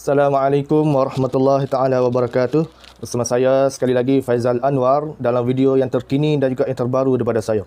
Assalamualaikum warahmatullahi taala wabarakatuh. Bersama saya sekali lagi Faizal Anwar dalam video yang terkini dan juga yang terbaru daripada saya.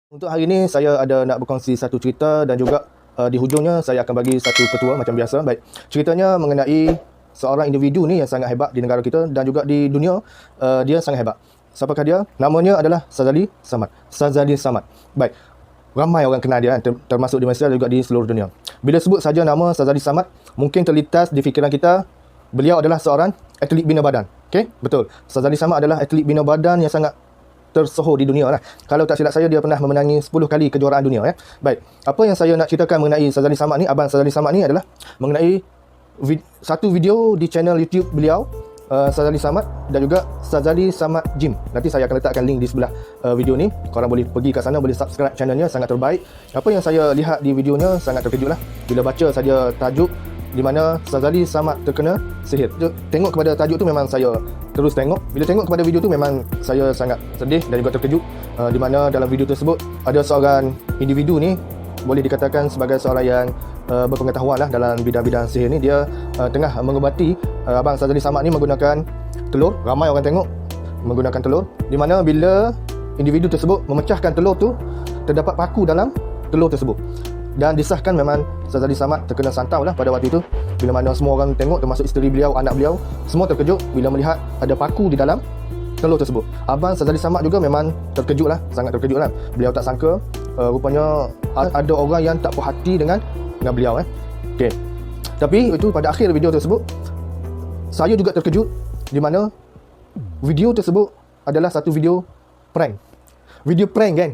Untuk hari ini saya ada nak berkongsi satu cerita dan juga di hujungnya saya akan bagi satu petua macam biasa. Baik, ceritanya mengenai seorang individu ni yang sangat hebat di negara kita dan juga di dunia. Dia sangat hebat. Siapakah dia? Namanya adalah Sazali Samad. Sazali Samad. Baik, ramai orang kenal dia, termasuk di Malaysia dan juga di seluruh dunia. Bila sebut saja nama Sazali Samad, mungkin terlintas di fikiran kita beliau adalah seorang atlet bina badan. Okey, betul. Sazali Samad adalah atlet bina badan yang sangat tersohor di dunia lah. Kalau tak silap saya, dia pernah memenangi 10 kali kejuaraan dunia. Baik, apa yang saya nak ceritakan mengenai Sazali Samad ni, Abang Sazali Samad ni adalah mengenai satu video di channel YouTube beliau, Sazali Samad dan juga Sazali Samad Gym. Nanti saya akan letakkan link di sebelah video ni. Korang boleh pergi kat sana, boleh subscribe channelnya, sangat terbaik. Apa yang saya lihat di videonya sangat terkejut lah. Bila baca saja tajuk di mana Sazali Samad terkena sihir. Tengok kepada tajuk tu memang saya terus tengok. Bila tengok kepada video tu memang saya sangat sedih dan juga terkejut. Di mana dalam video tersebut ada seorang individu ni, boleh dikatakan sebagai seorang yang berpengetahuan lah dalam bidang-bidang sihir ni. Dia tengah mengubati Abang Sazali Samad ni menggunakan telur. Ramai orang tengok menggunakan telur. Di mana bila individu tersebut memecahkan telur tu, terdapat paku dalam telur tersebut. Dan disahkan memang Sazali Samad terkena santau lah pada waktu itu. Bila mana semua orang tengok, termasuk isteri beliau, anak beliau, semua terkejut bila melihat ada paku di dalam telur tersebut. Abang Sazali Samad juga memang terkejut lah, sangat terkejut lah. Beliau tak sangka rupanya ada orang yang tak puas hati dengan beliau. Okay. Tapi itu pada akhir video tersebut, saya juga terkejut di mana video tersebut adalah satu video prank. Video prank kan?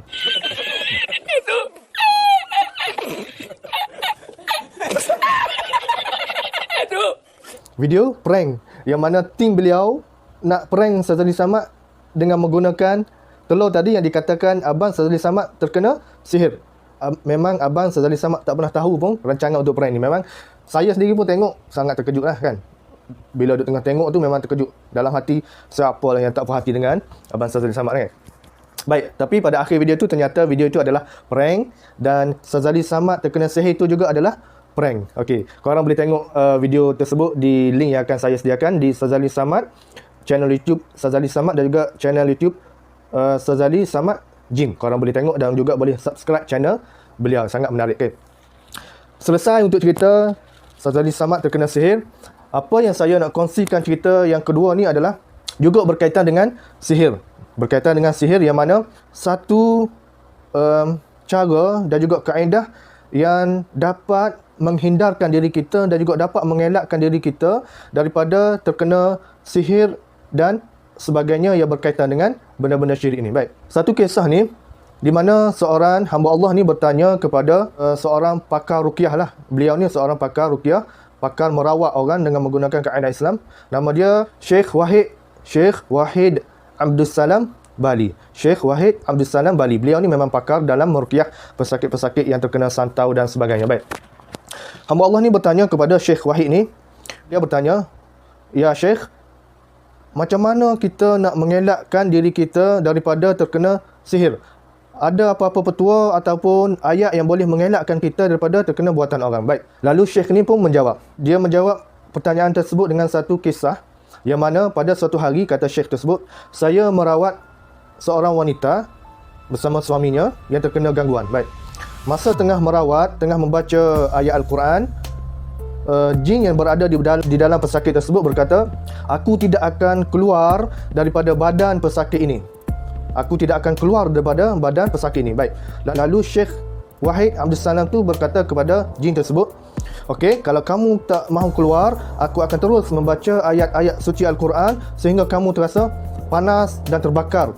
Video prank yang mana tim beliau nak prank Sazali Samad dengan menggunakan telur tadi yang dikatakan Abang Sazali Samad terkena sihir. Memang Abang Sazali Samad tak pernah tahu pun rancangan untuk prank ni. Memang saya sendiri pun tengok sangat terkejut lah kan. Bila duduk tengah tengok tu memang terkejut. Dalam hati, siapa lah yang tak puas hati dengan Abang Sazali Samad kan. Baik, tapi pada akhir video tu ternyata video itu adalah prank dan Sazali Samad terkena sihir itu juga adalah prank. Okey, korang boleh tengok video tersebut di link yang akan saya sediakan di Sazali Samad, channel YouTube Sazali Samad dan juga channel YouTube Sazali Samad Gym. Korang boleh tengok dan juga boleh subscribe channel beliau, sangat menarik. Okay. Selesai untuk cerita Sazali Samad terkena sihir. Apa yang saya nak kongsikan cerita yang kedua ni adalah juga berkaitan dengan sihir. Berkaitan dengan sihir yang mana satu cara dan juga kaedah yang dapat menghindarkan diri kita dan juga dapat mengelakkan diri kita daripada terkena sihir dan sebagainya yang berkaitan dengan benda-benda syirik ini. Baik, satu kisah ni di mana seorang hamba Allah ni bertanya kepada seorang pakar ruqyah lah. Beliau ni seorang pakar ruqyah, pakar merawat orang dengan menggunakan kaedah Islam. Nama dia Syekh Wahid Abdul Salam Bali. Syekh Wahid Abdul Salam Bali. Beliau ni memang pakar dalam meruqyah pesakit-pesakit yang terkena santau dan sebagainya. Baik, hamba Allah ni bertanya kepada Syekh Wahid ni. Dia bertanya, "Ya Syekh, macam mana kita nak mengelakkan diri kita daripada terkena sihir? Ada apa-apa petua ataupun ayat yang boleh mengelakkan kita daripada terkena buatan orang?" Baik, lalu Syekh ni pun menjawab. Dia menjawab pertanyaan tersebut dengan satu kisah yang mana pada suatu hari, kata Syekh tersebut, saya merawat seorang wanita bersama suaminya yang terkena gangguan. Baik, masa tengah merawat, tengah membaca ayat Al-Quran, jin yang berada di dalam pesakit tersebut berkata, "Aku tidak akan keluar daripada badan pesakit ini. Aku tidak akan keluar daripada badan pesakit ini." Baik, lalu Syekh Wahid Abdul Salam tu berkata kepada jin tersebut, "Okey, kalau kamu tak mahu keluar, aku akan terus membaca ayat-ayat suci Al-Quran sehingga kamu terasa panas dan terbakar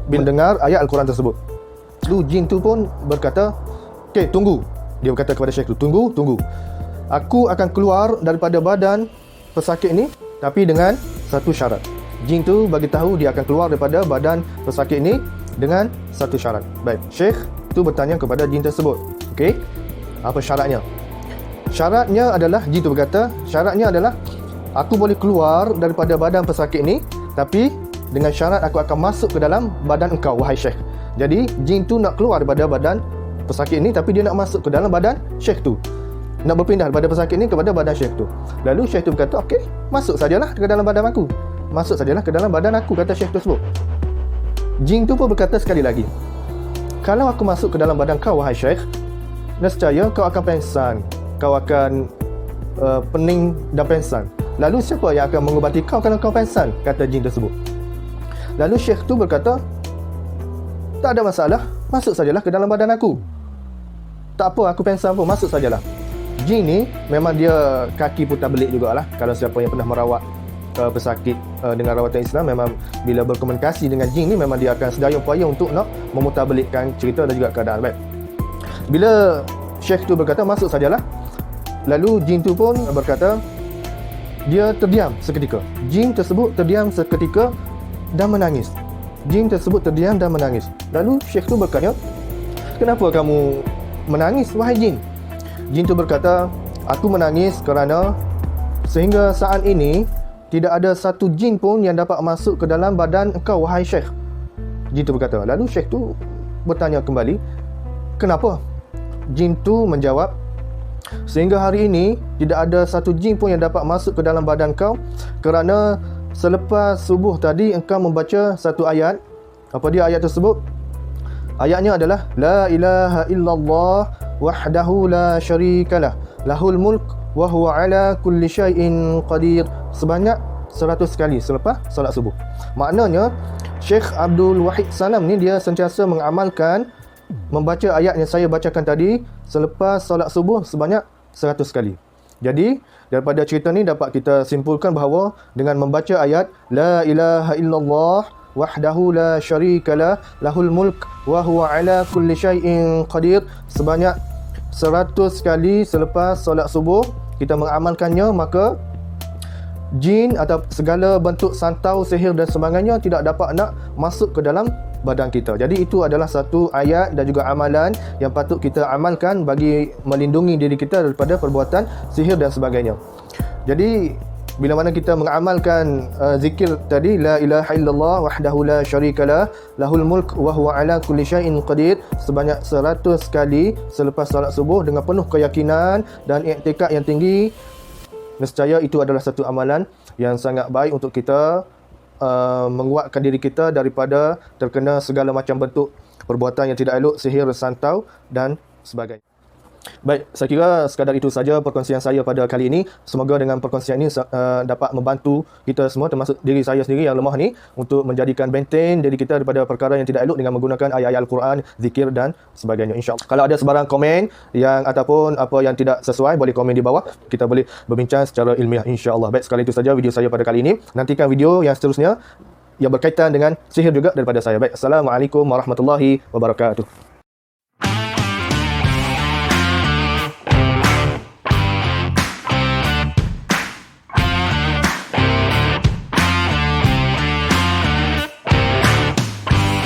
bila dengar ayat Al-Quran tersebut." Lalu jin tu pun berkata, "Okey, tunggu." Dia berkata kepada Syekh tu, Tunggu. Aku akan keluar daripada badan pesakit ini, tapi dengan satu syarat." Jin tu bagi tahu dia akan keluar daripada badan pesakit ini dengan satu syarat. Baik, Syekh tu bertanya kepada jin tersebut, "Okey, Apa syaratnya? Syaratnya adalah, jin tu berkata, syaratnya adalah aku boleh keluar daripada badan pesakit ni, tapi dengan syarat aku akan masuk ke dalam badan engkau, wahai Syekh. Jadi jin tu nak keluar daripada badan pesakit ni, tapi dia nak masuk ke dalam badan Syekh tu. Nak berpindah daripada pesakit ni kepada badan Syekh tu. Lalu Syekh tu berkata, okey, masuk sajalah ke dalam badan aku. Masuk sajalah ke dalam badan aku, kata Syekh tersebut. Jin tu pun berkata sekali lagi, kalau aku masuk ke dalam badan kau, wahai Syekh, nescaya kau akan pengsan. Kau akan pening dan pengsan. Lalu siapa yang akan mengubati kau kalau kau pengsan? Kata jin tersebut. Lalu Syekh tu berkata, tak ada masalah, masuk sajalah ke dalam badan aku. Tak apa, aku pengsan pun, masuk sajalah. Jin ni memang dia kaki putar belik jugalah. Kalau siapa yang pernah merawat pesakit dengan rawatan Islam, memang bila berkomunikasi dengan jin ni, memang dia akan sedaya upaya untuk nak memutarbelikkan cerita dan juga keadaan. Baik. Bila Syekh tu berkata, masuk sajalah, lalu jin tu pun berkata, dia terdiam seketika. Jin tersebut terdiam seketika dan menangis. Jin tersebut terdiam dan menangis. Lalu Syekh tu bertanya, kenapa kamu menangis, wahai jin? Jin tu berkata, aku menangis kerana sehingga saat ini tidak ada satu jin pun yang dapat masuk ke dalam badan engkau, wahai Syekh. Jin tu berkata. Lalu Syekh tu bertanya kembali, kenapa? Jin tu menjawab, sehingga hari ini tidak ada satu jin pun yang dapat masuk ke dalam badan kau kerana selepas subuh tadi engkau membaca satu ayat. Apa dia ayat tersebut? Ayatnya adalah La ilaha illallah wahdahu la syarikalah lahul mulk wa huwa ala kulli syai'in qadir, sebanyak 100 kali selepas solat subuh. Maknanya Syekh Abdul Wahid Sanam ni dia sentiasa mengamalkan membaca ayat yang saya bacakan tadi selepas solat subuh sebanyak 100 kali. Jadi daripada cerita ni dapat kita simpulkan bahawa dengan membaca ayat La ilaha illallah wahdahu la syarikalah lahul mulk wa huwa ala kulli syai'in qadir sebanyak 100 kali selepas solat subuh, kita mengamalkannya, maka jin atau segala bentuk santau, sihir dan sebagainya tidak dapat nak masuk ke dalam badan kita. Jadi itu adalah satu ayat dan juga amalan yang patut kita amalkan bagi melindungi diri kita daripada perbuatan sihir dan sebagainya. Jadi bila mana kita mengamalkan zikir tadi La ilaha illallah wahdahu la syarikalah lahul mulk wa huwa ala kulli syai'in qadir sebanyak 100 kali selepas solat subuh dengan penuh keyakinan dan iktikad yang tinggi, nescaya itu adalah satu amalan yang sangat baik untuk kita menguatkan diri kita daripada terkena segala macam bentuk perbuatan yang tidak elok, sihir, santau dan sebagainya. Baik, saya kira sekadar itu saja perkongsian saya pada kali ini. Semoga dengan perkongsian ini dapat membantu kita semua, termasuk diri saya sendiri yang lemah ni, untuk menjadikan benteng diri kita daripada perkara yang tidak elok dengan menggunakan ayat-ayat Al-Quran, zikir dan sebagainya, insya-Allah. Kalau ada sebarang komen yang ataupun apa yang tidak sesuai, boleh komen di bawah. Kita boleh berbincang secara ilmiah, insya-Allah. Baik, sekali itu saja video saya pada kali ini. Nantikan video yang seterusnya yang berkaitan dengan sihir juga daripada saya. Baik, Assalamualaikum warahmatullahi wabarakatuh.